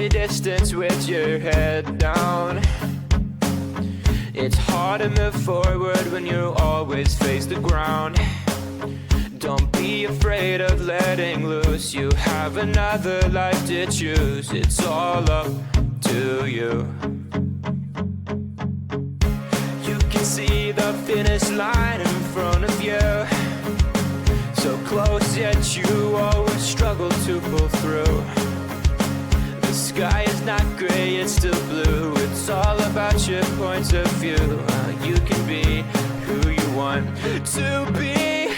the distance with your head down. It's hard to move forward when you always face the ground. Don't be afraid of letting loose. You have another life to choose. It's all up to you. You can see the finish line in front of you, so close yet you always struggle to pull through. The sky is not gray, it's still blue. It's all about your point of view. You can be who you want to be.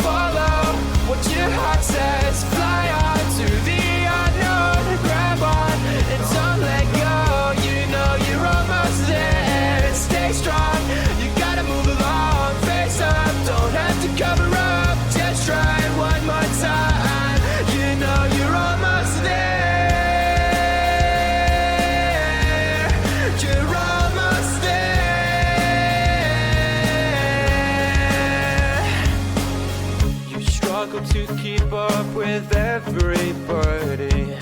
Follow what your heart says. Fly on to the unknown. Grab on and don't let go. You know you're almost there. Stay strong, you gotta move along. Face up, don't have to cover up. Just try it one more time. You know you're almost there. You're almost there. You struggle to keep up with everybody,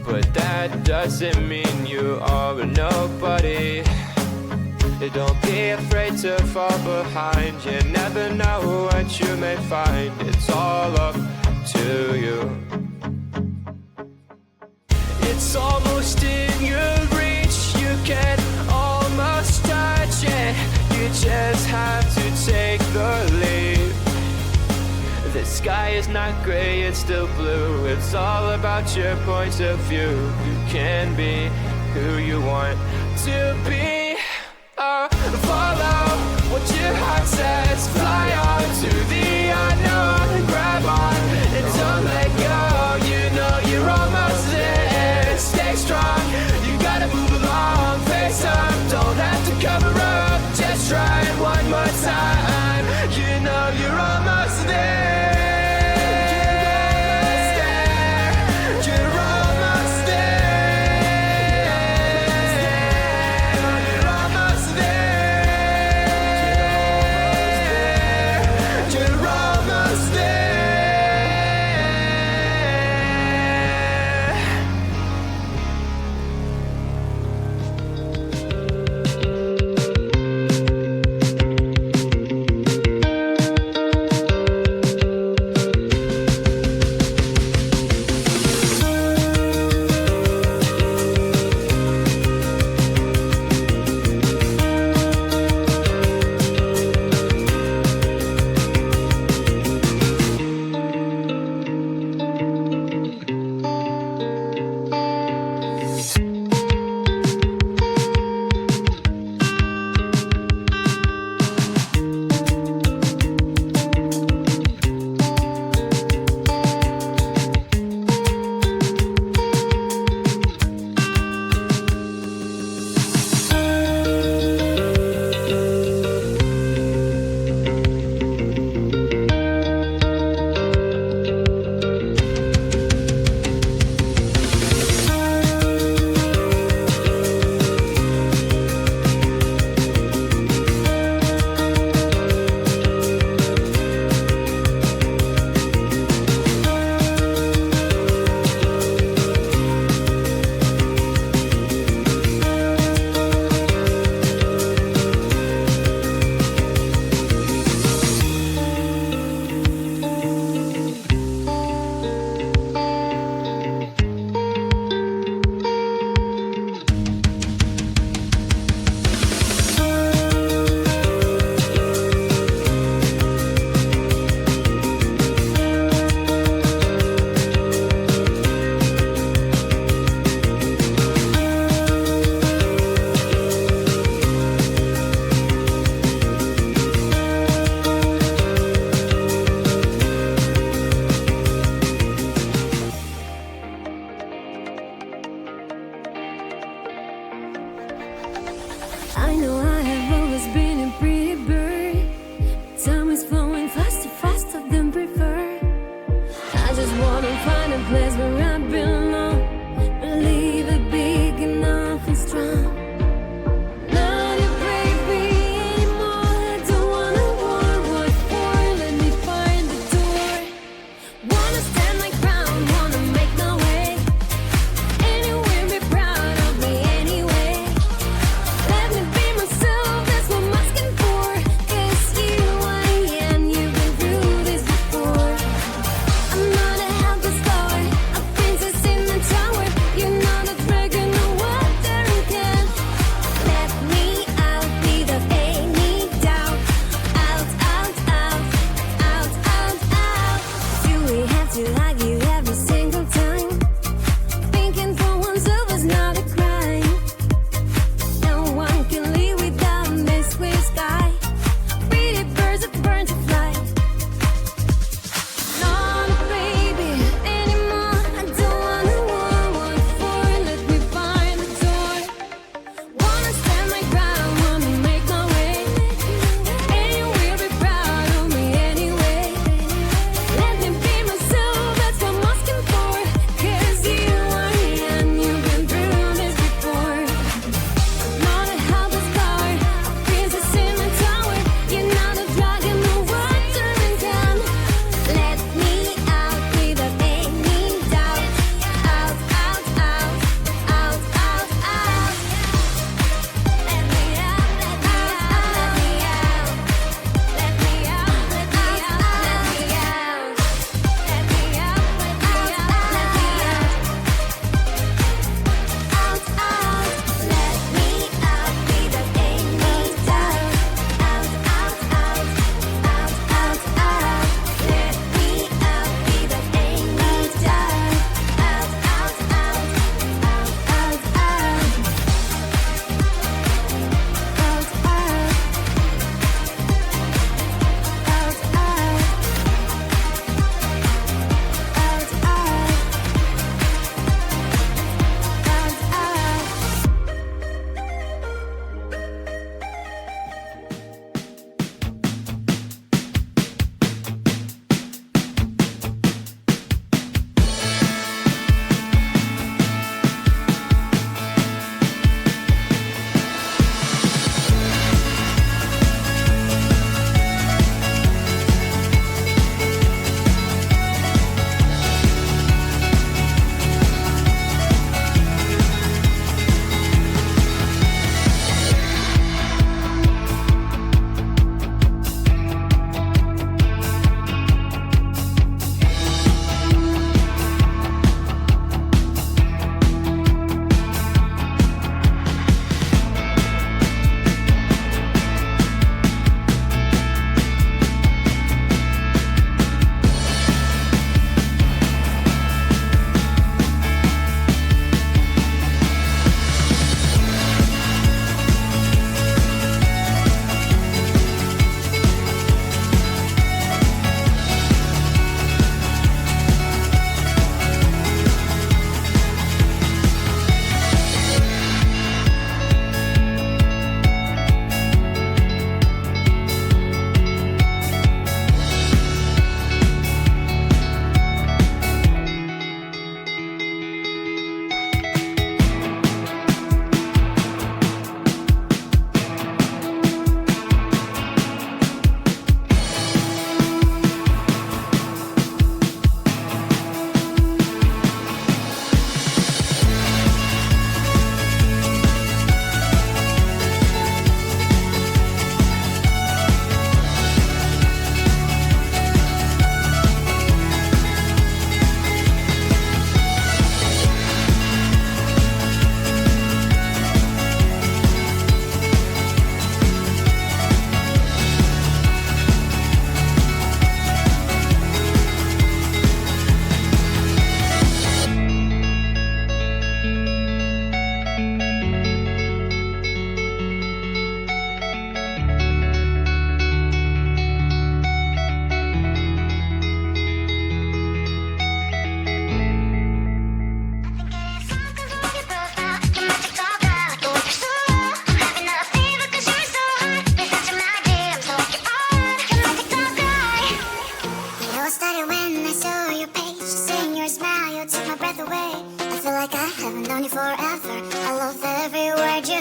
but that doesn't mean you are a nobody. Don't be afraid to fall behind. You never know what you may find. It's all up to you. It's almost in your reach. You can almost touch it. You just have to take the leap. The sky is not gray, it's still blue. It's all about your point of view. You can be who you want to be. Follow what your heart says. Fly on to the unknown. Grab on and don't let go. You know you're almost there. Stay strong, you gotta move along. Face up, don't have to cover up. Just try it one more time. You know you're almost there.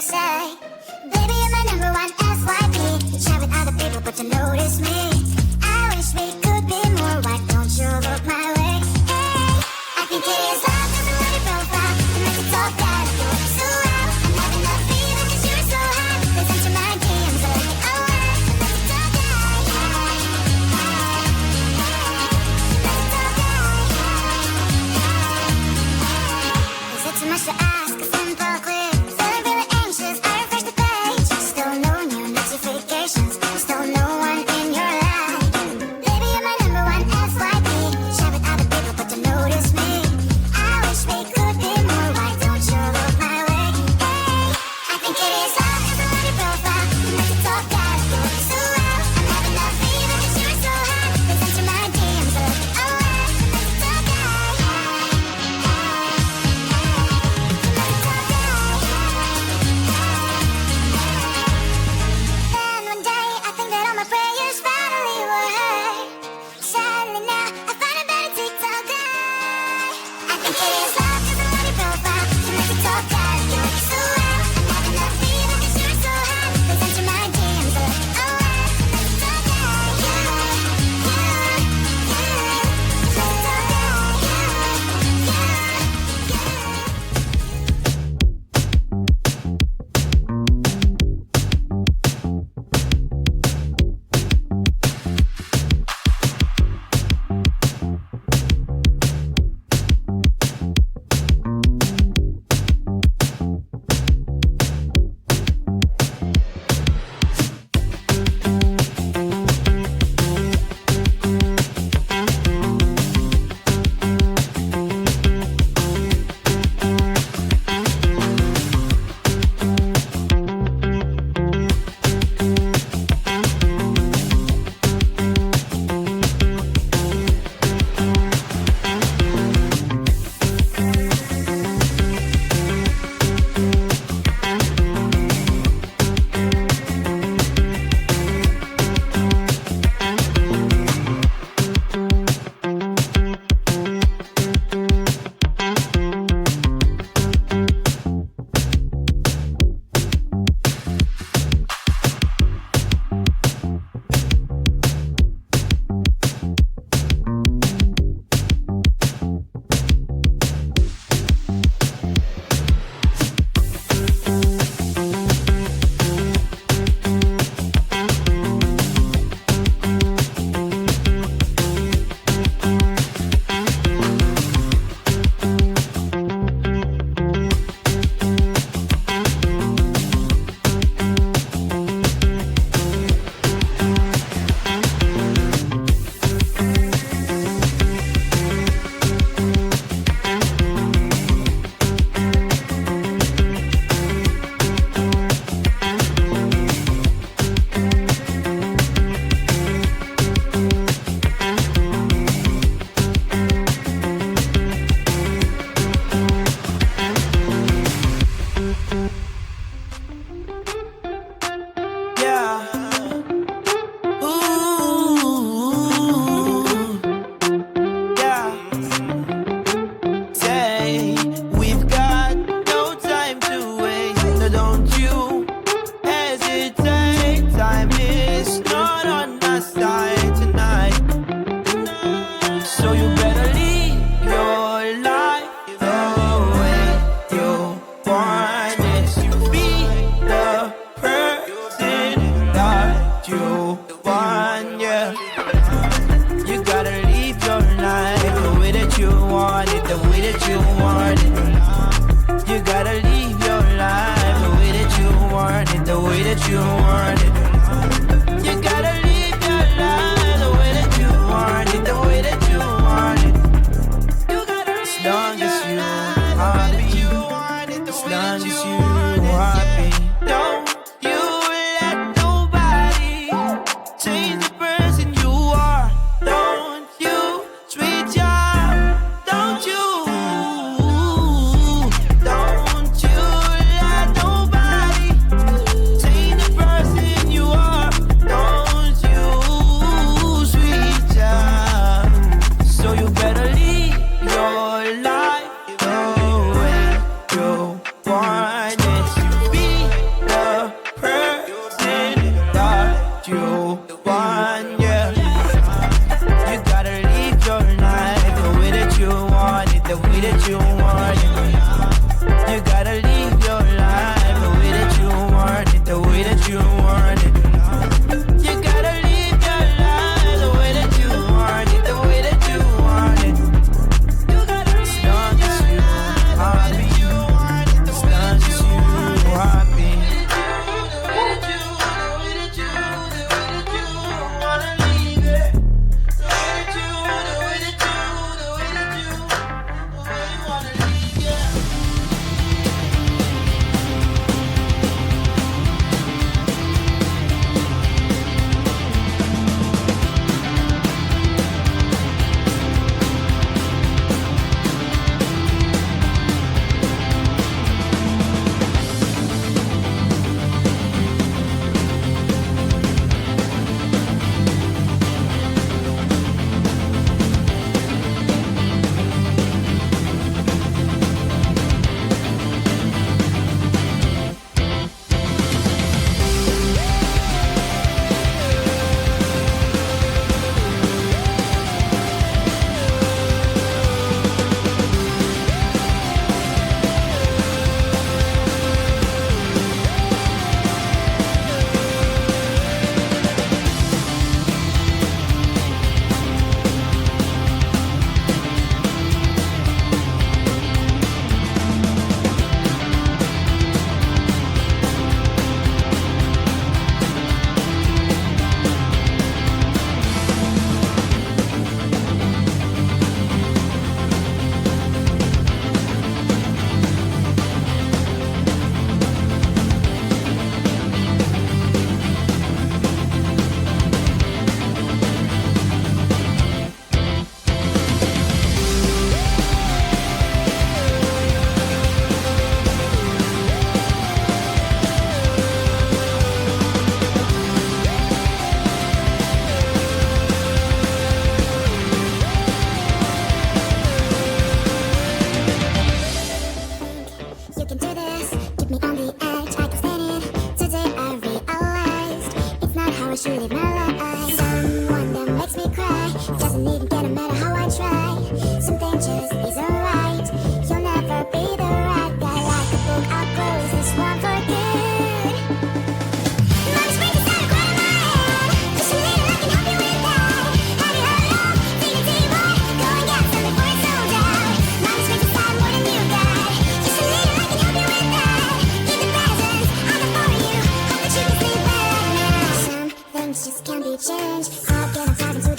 say, baby, you're my number one FYP. You chat with other people, but you notice me. I wish we could be more. Why don't you look my way? Hey, I think it is love, cause I love your profile. You make it talk that I feel so well. I'm having a feeling cause you're so hot. Listen to my DMs, I like it, oh wow. Make it talk that. Is it too much to ask? A simple clear. Feeling really anxious, I refresh the page. Still no new notifications. Still no one in your life. Baby, you're my number one FYP. Share with other people, but don't notice me. I wish we could be more. Why don't you look my way? Hey, I think it is love, cause I love your profile. You make it talk that I feel so well. I'm having a feeling cause you're so hot. Listen to my DMs, I like it, oh wow. Make it talk that. Then one day I think that all my prayers finally were heard. Sadly now I find a better TikTok guy. I think it is love cause I love your profile. You make it talk that I feel so well. I'm having a feeling cause you're so hot. Listen to my DMs, I like it, oh wow. Make it talk that. Don't you let nobody change the person you are. that you want it. You gotta live your life the way that you want it, the way that you want it. You gotta live your life the way that you want it, the way that you want it. As long as you happy, as long as you happy.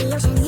Like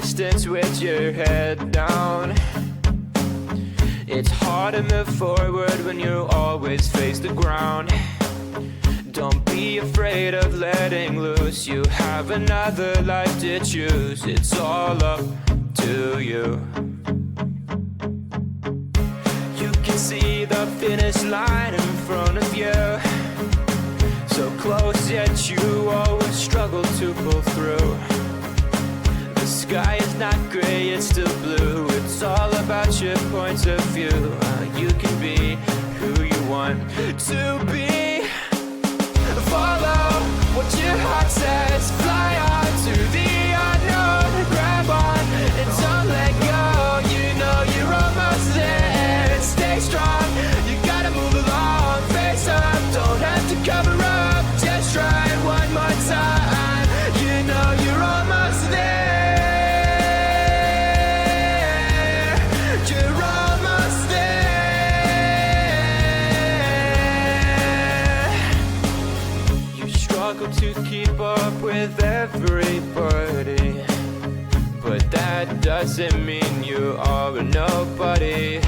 distance with your head down. It's hard to move forward when you always face the ground. Don't be afraid of letting loose. You have another life to choose. It's all up to you. You can see the finish line in front of you, so close yet you always struggle to pull through. The sky is not gray, it's still blue. It's all about your points of view. You can be who you want to be. Follow what your heart says. Fly on to the unknown. Grab on and don't let go. You know you're almost there. Stay strong, you gotta move along. Face up, don't have to cover up. Just try it one more time. You know you're almost there. You're almost there. You struggle to keep up with everybody, but that doesn't mean you are a nobody.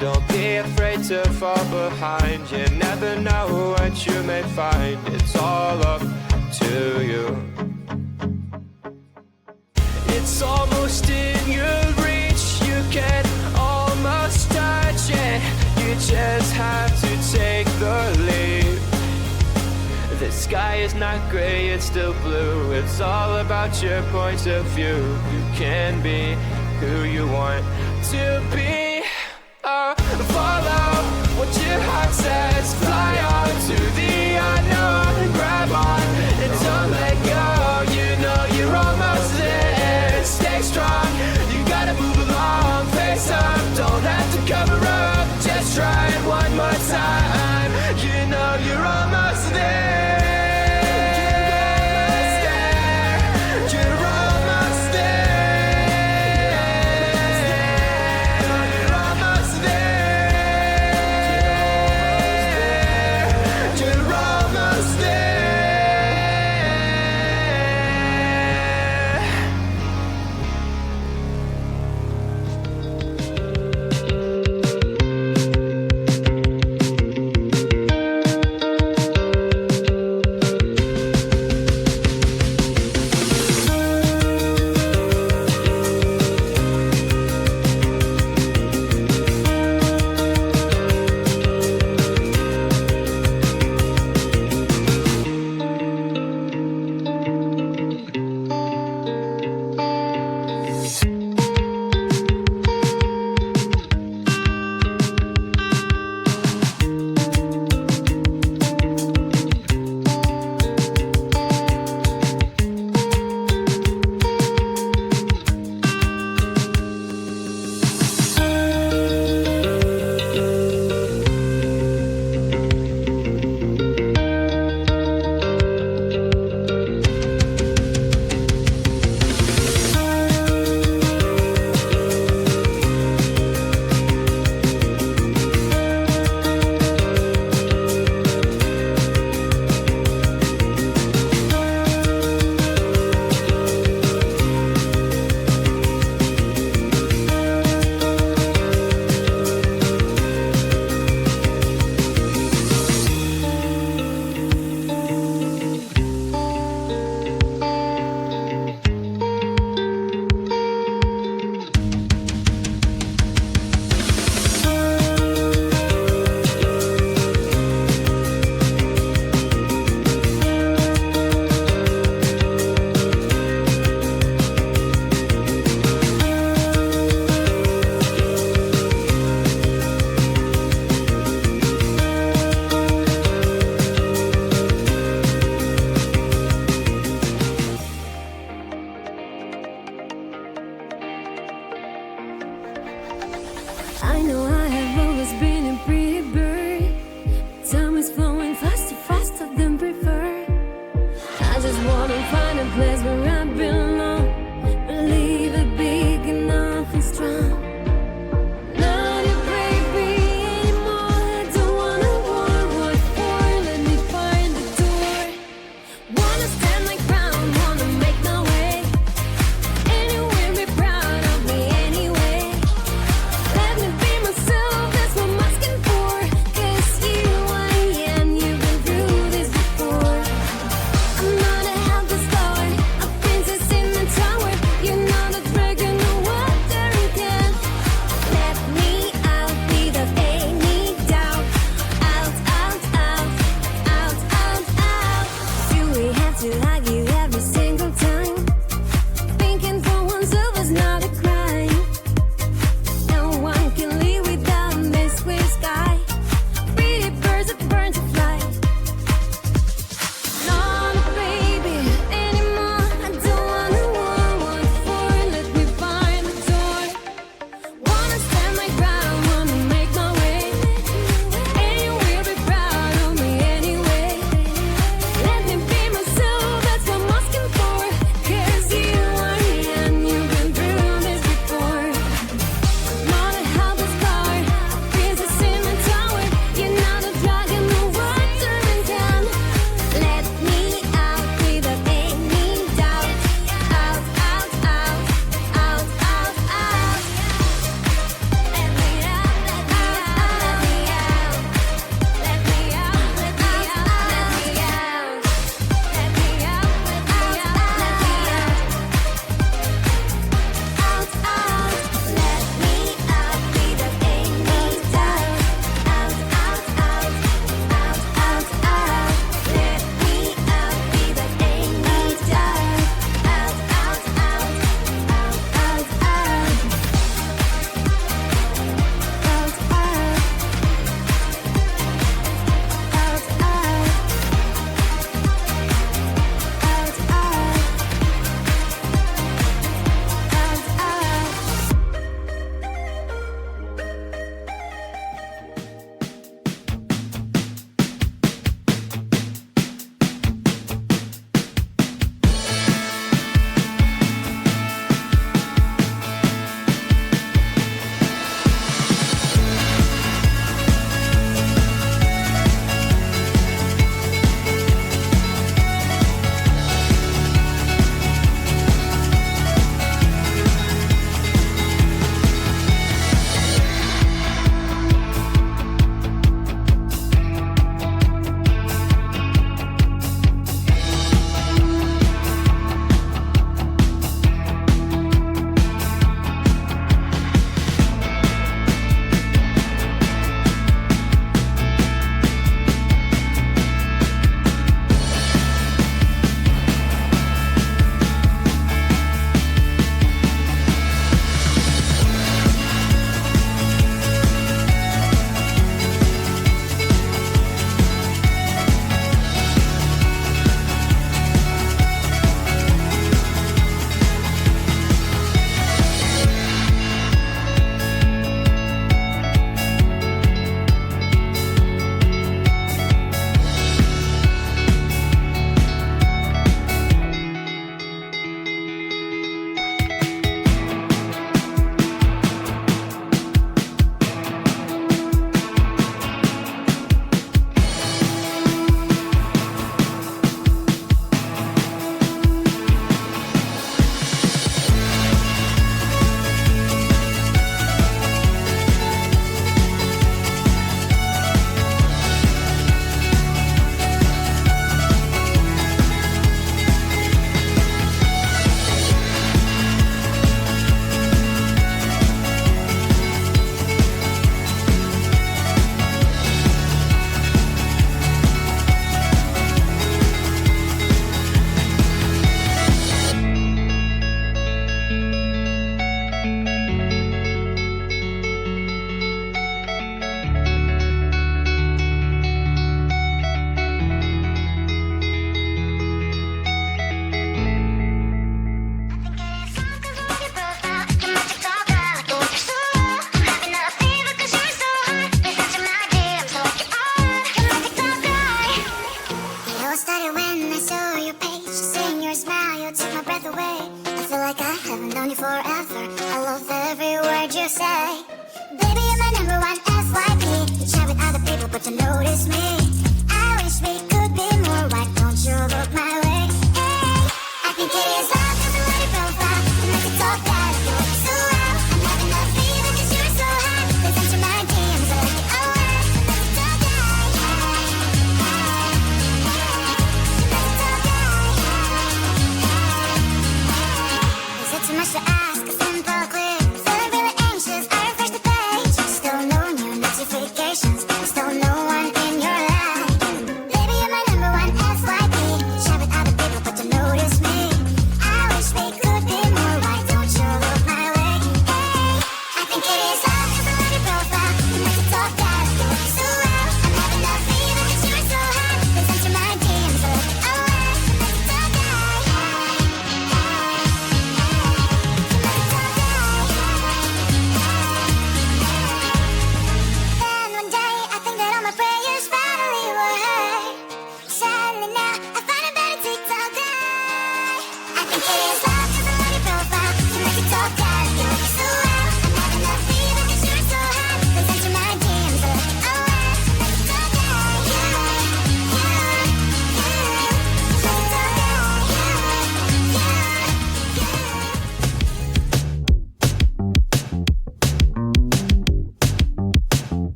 Don't be afraid to fall behind. You never know what you may find. It's all up to you. It's almost in your reach. You can almost touch it. You just have to take the leap. The sky is not gray, it's still blue. It's all about your points of view. You can be who you want to be. Follow what your heart says. Fly on to the unknown. Grab on and don't let go. You know you're almost there. Stay strong, you gotta move along. Face up, don't have to cover up. Just try it one more time. You know you're almost there. You're almost there.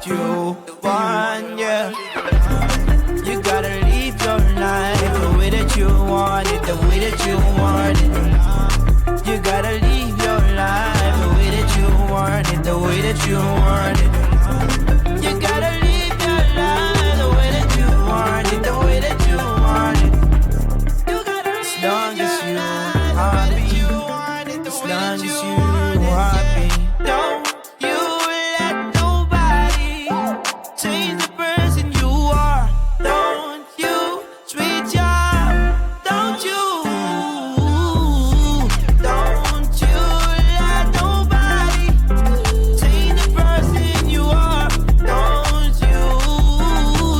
you want, yeah. You gotta live your life the way that you want it, the way that you want it. You gotta live your life the way that you want it, the way that you want it. You gotta live your life the way that you want it, the way that you want it. As long as you happy, as long as you happy. Don't you let nobody change the person you are. Don't you treat your, don't you let nobody change the person you are. Don't you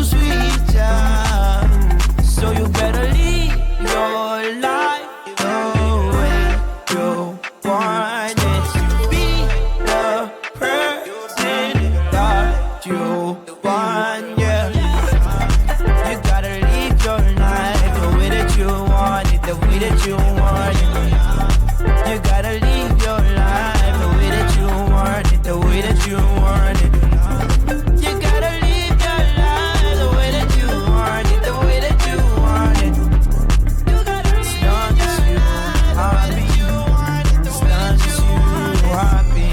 sweet child. So you better live your life the way you want it. Be the person that you want, yeah. You gotta live your life the way that you want it, the way that you want it. You gotta live your life the way that you want it, the way that you want it. You gotta live your life the way that you want it, the way that you want it. As long as you happy, as long as you happy.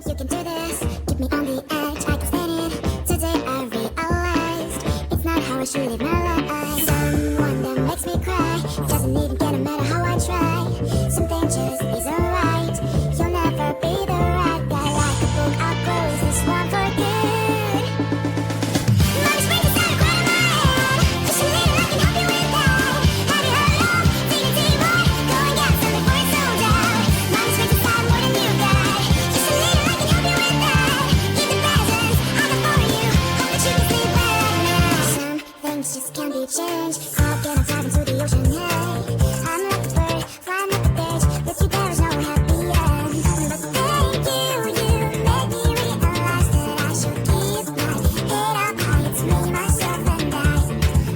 You can do this, keep me on the edge, I can stand it. Today I realized it's not how I should live my life. Someone that makes me cry, it doesn't even get no matter how I try. Something just isn't right, you'll never be the right guy. Like a book, I'll close this one for good. Mom's brain is out of my head, just a little I can help you with that. Have you heard of digging deeper, go and get something for it's sold out. Mom's brain is out more than you got, just a little I can help you with that. Keep the presents, I'm up for you, hope that you can sleep well at night. Some things just can't be changed, I'll get on top into the ocean, hey. I'm like a bird, flying up the beach, with you there is no happy end. But thank you, you made me realize that I should keep my head up high. It's me, myself, and I.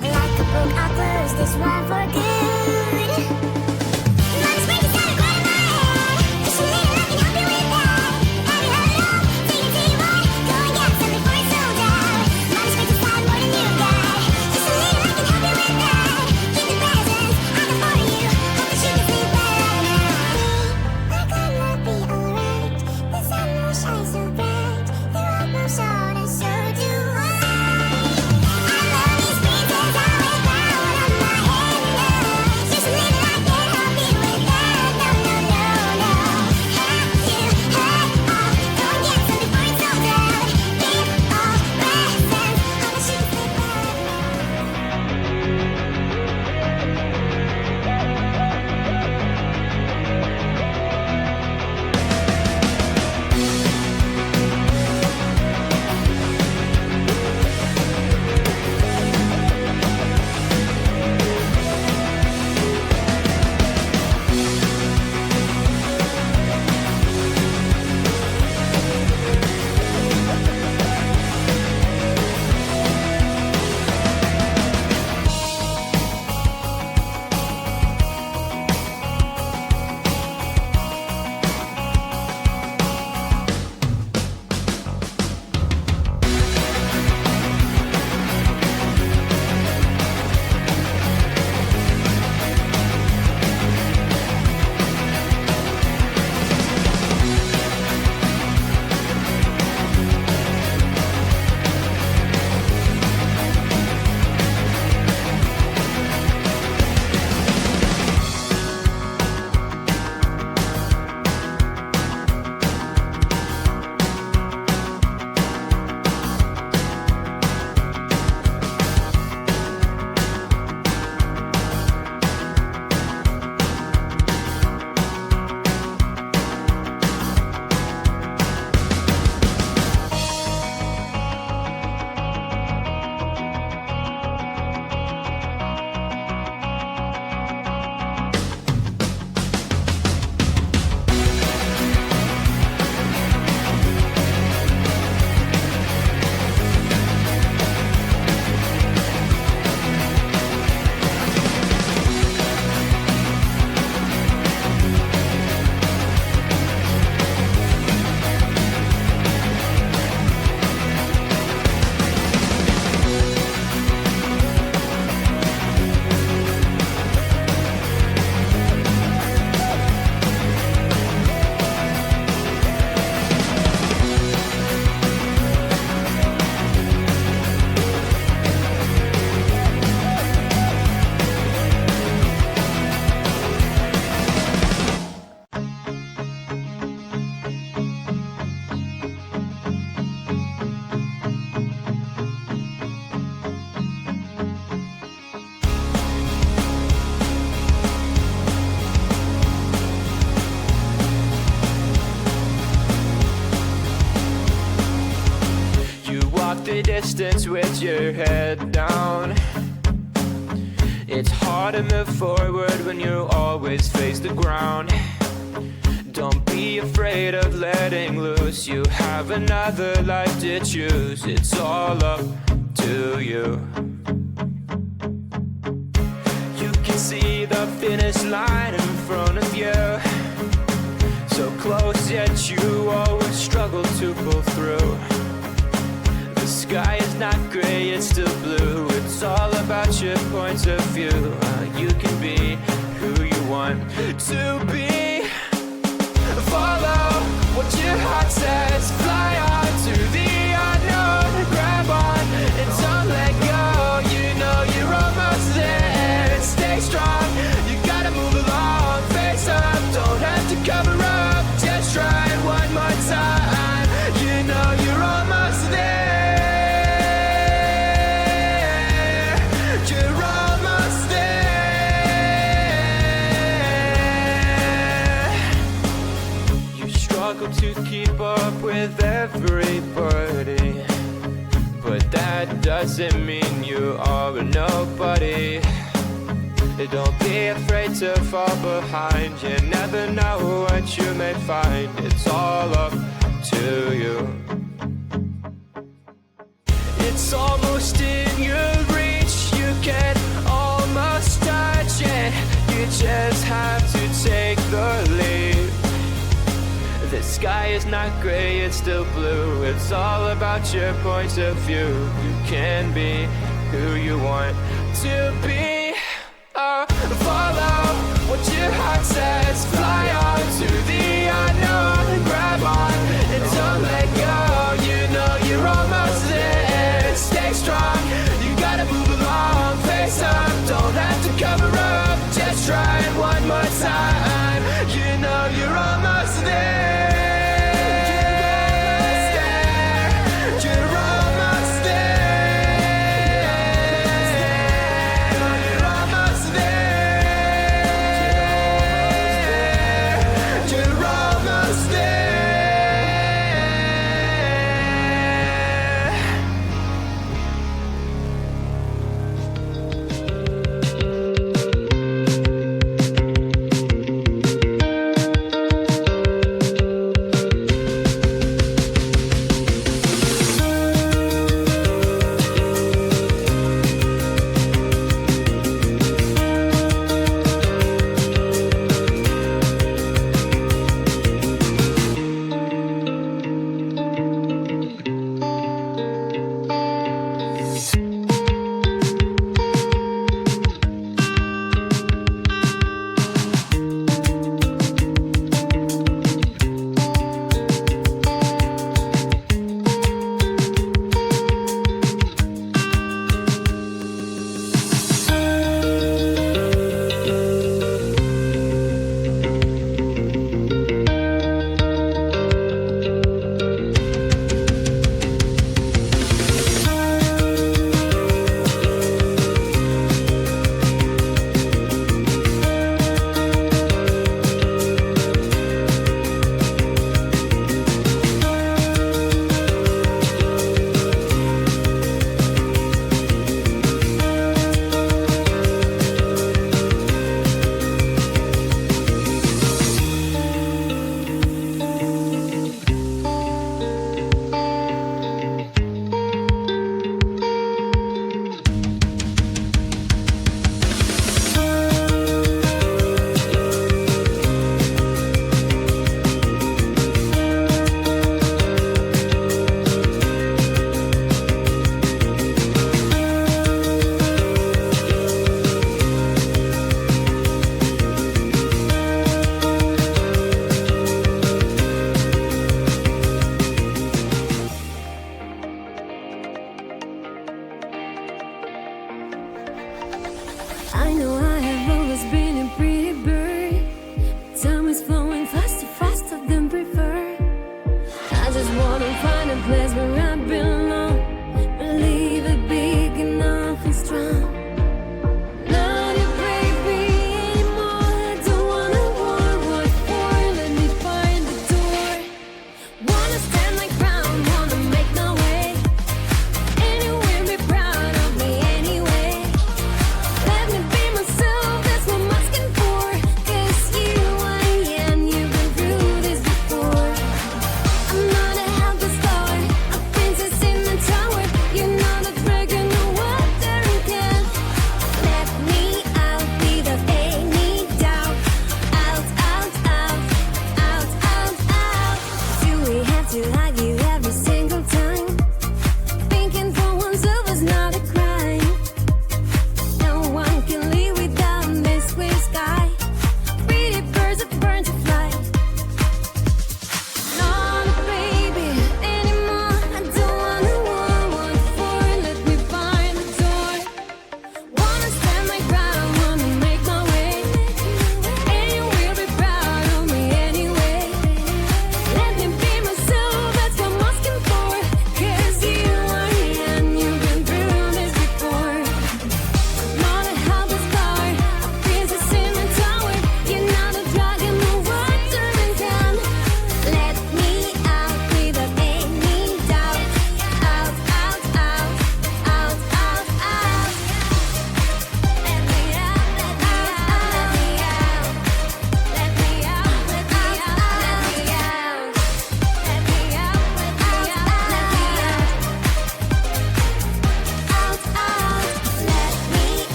Like a book, I'll close this one for good. Mom's brain is out of my head, just a little I can help you with that. Have you heard of digging deeper, go and get something for it's sold out. Mom's brain is out more than you got, just a little I can help you with that. Keep the presents, I'm up for distance with your head down. It's hard to move forward when you always face the ground. Don't be afraid of letting loose. You have another life to choose. It's all up to you. You can see the finish line in front of you, so close yet you always struggle to pull through. The sky is not gray, it's still blue. It's all about your points of view. You can be who you want to be. Follow what your heart says. Fly on to the unknown. Grab on and don't let go. You know you're almost there. Stay strong, you gotta move along. Face up, don't have to cover up. Just try it one more time. You know you're almost there. You're almost there. You struggle to keep up with everybody, but that doesn't mean you are a nobody. Don't be afraid to fall behind. You never know what you may find. It's all up to you. It's almost in your reach. You can almost touch it. You just have to take the leap. The sky is not gray, it's still blue. It's all about your points of view. You can be who you want to be. Follow what your heart says. Fly on to the unknown. Grab on and don't let go. You know you're almost there. Stay strong, you gotta move along. Face up, don't have to cover up. Just try it one more time. You know you're almost there. Wanna stand my ground, wanna make my way.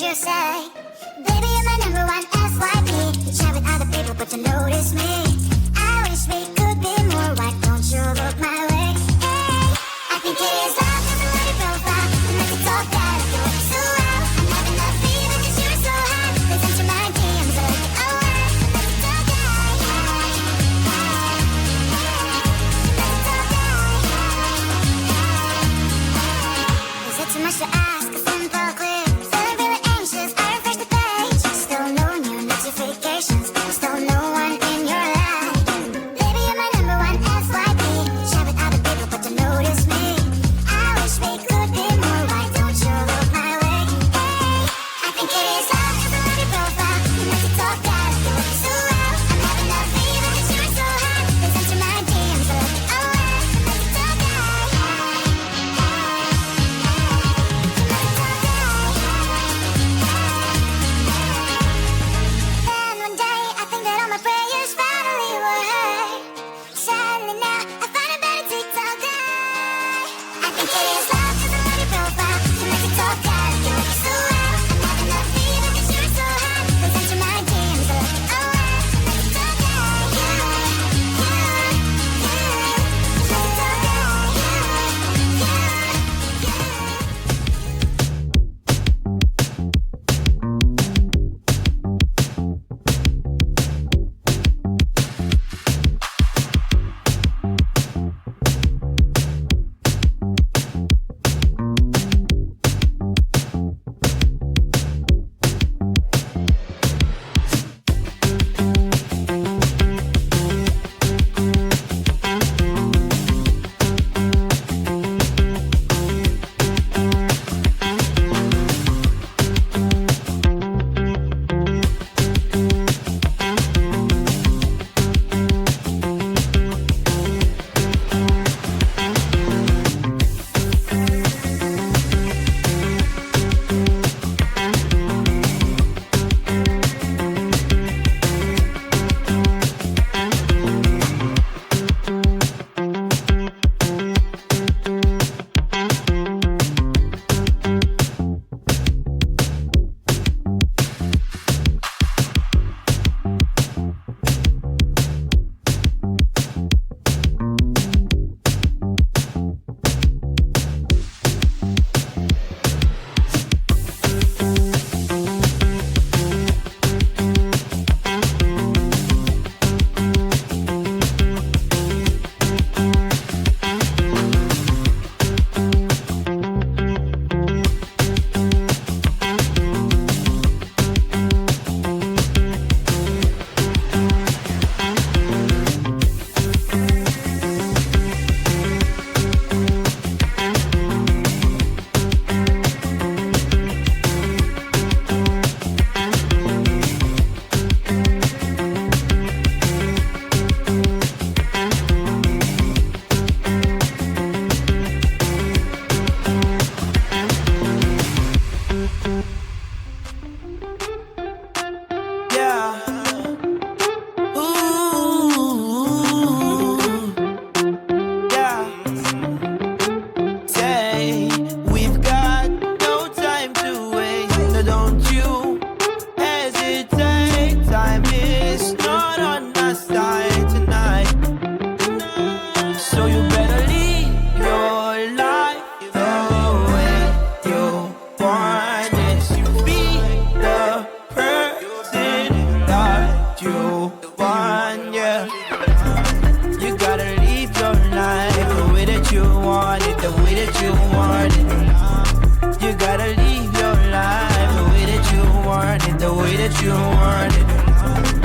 you say? Baby, you're my number one FYP. Chat with other people, but you notice me. I wish we could be more. Why don't you look my way? Hey, I think it is love, cause I love your profile. And I can talk that I feel so well. I'm having that feeling cause you're so hot. Listen to my DMs, I like it, oh wow. Let's talk Is it too much to ask? A simple click. Feeling really anxious, I refresh the page. Still no new notifications. Still no one in your life. Baby, you're my number one FYP. Chat with other people, but don't notice me. I wish we could be more. Why don't you look my way? Hey, I think it is love, cause I love your profile. You like to talk that I feel so well. I'm having that feeling cause you're so hot. Listen to my DMs, I like it, oh wow. Let's talk Then one day I think that all my prayers finally were heard. Sadly now I find a better TikTok guy. I think it is love cause I love your profile. You like to talk that I feel so well. I'm having that feeling cause you're so hot. Listen to my DMs, I like it, oh wow. Let's talk that you want it.